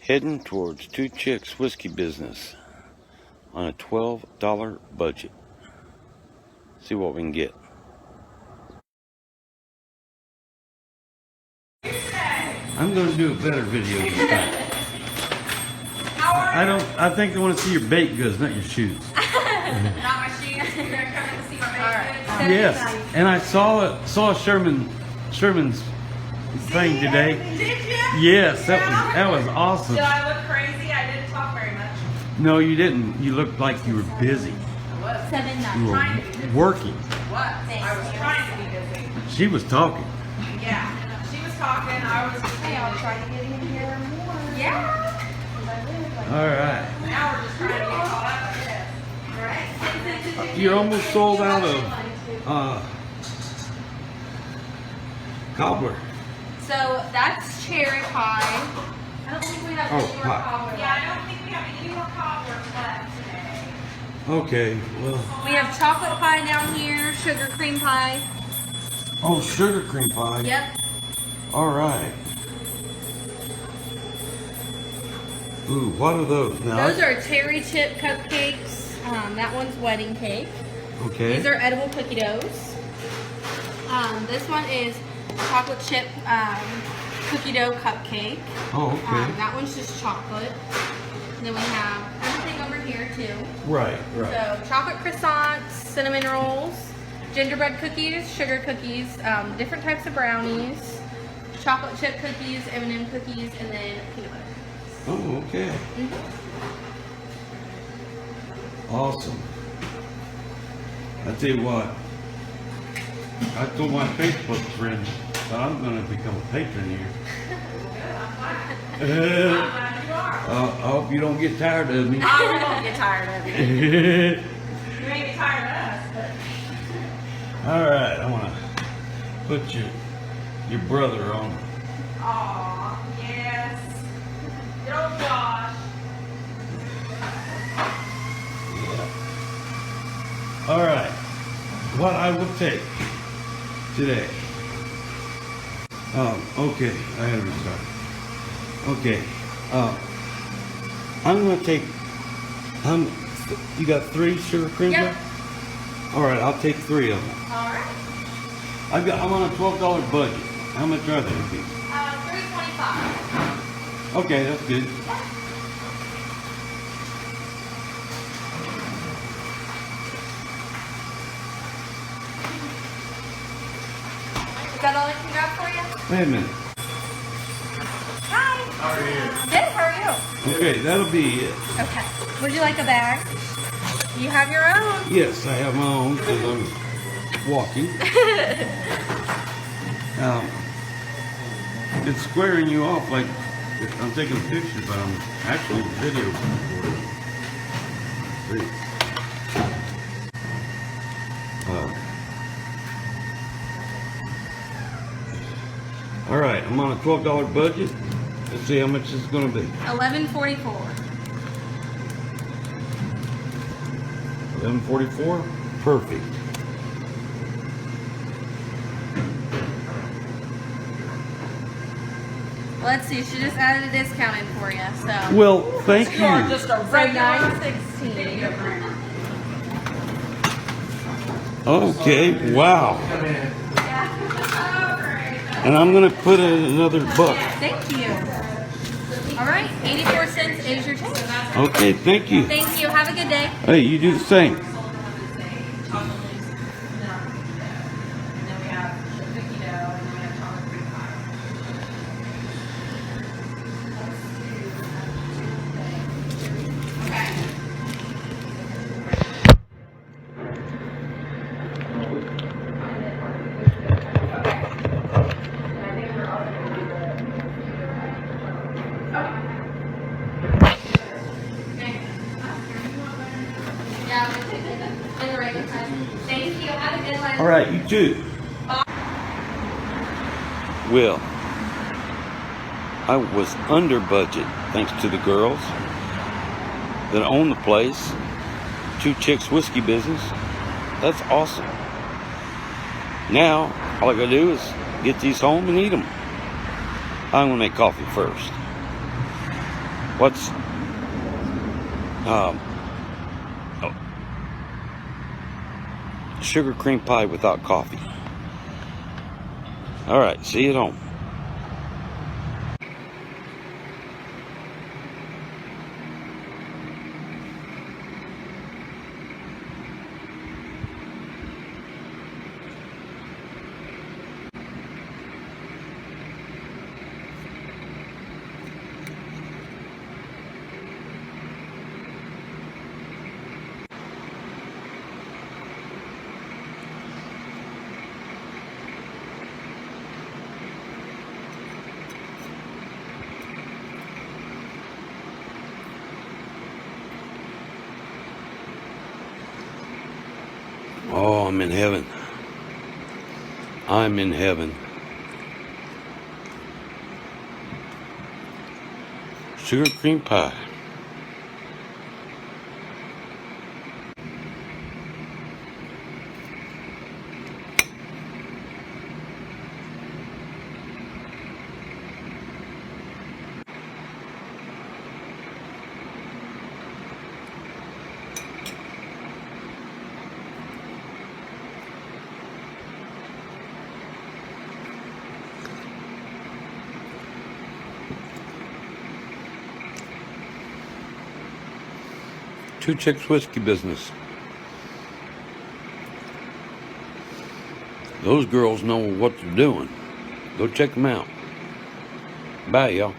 Heading towards Two Chicks Whiskey business on a $12 budget. See what we can get. I'm going to do a better video this time. I think they want to see your baked goods, not your shoes. Not my shoes. They're coming to see my baked goods. Yes, and I saw Sherman's thing today. Did you? Yes, that was awesome. Did I look crazy? I didn't talk very much. No, you didn't. You looked like you were busy. I was. You were working. What? I was trying to be busy. She was talking. Yeah. She was talking. I was just I'll try to get in here more. Yeah. All right. Now we're just trying to get caught up. Right? You're almost sold out of cobbler. So that's cherry pie. I don't think we have any more pie. cobbler. Yeah, I don't think we have any more cobblers left today. Okay, well. We have chocolate pie down here, sugar cream pie. Oh, sugar cream pie. Yep. All right. Ooh, what are those now? Those are cherry chip cupcakes. That one's wedding cake. Okay. These are edible cookie doughs. This one is chocolate chip cookie dough cupcake. Oh, okay. That one's just chocolate. And then we have everything over here too. Right. So chocolate croissants, cinnamon rolls, gingerbread cookies, sugar cookies, different types of brownies, chocolate chip cookies, M&M cookies, and then peanut butter. Oh, okay. Awesome. I tell you what, I told my Facebook friends that I'm going to become a patron here. I hope you don't get tired of me. I won't get tired of you. You may get tired of us, but. All right, I want to put your brother on. Aw, yes. Good old Josh. All right, what I will take today. Okay, I had to restart. Okay, I'm gonna take. You got 3 sugar cream? Yep. All right, I'll take 3 of them. All right. I'm on a $12 budget. How much are they? $3.25. Okay, that's good. Is that all I can grab for you? Wait a minute. Hi. How are you? Good, how are you? Okay, that'll be it. Okay. Would you like a bag? You have your own. Yes, I have my own because I'm walking. It's squaring you off like I'm taking pictures, but I'm actually video recording. See. All right, I'm on a $12 budget. Let's see how much this is going to be. $11.44. $11.44. Perfect. Let's see, she just added a discount in for you, so. Well, thank You are you. just a regular 16. Okay, wow. And I'm going to put in another buck. Thank you. All right, 84 cents is your change. Okay, thank you. Thank you. Have a good day. Hey, you do the same. Thank you. Have a good one. All right, you too. Well, I was under budget thanks to the girls that own the place. Two Chicks Whiskey business. That's awesome. Now, all I gotta do is get these home and eat them. I'm gonna make coffee first. What's oh, sugar cream pie without coffee. All right, see you at home. Oh, I'm in heaven. I'm in heaven. Sugar cream pie. Two Chicks Whiskey business. Those girls know what they're doing. Go check them out. Bye, y'all.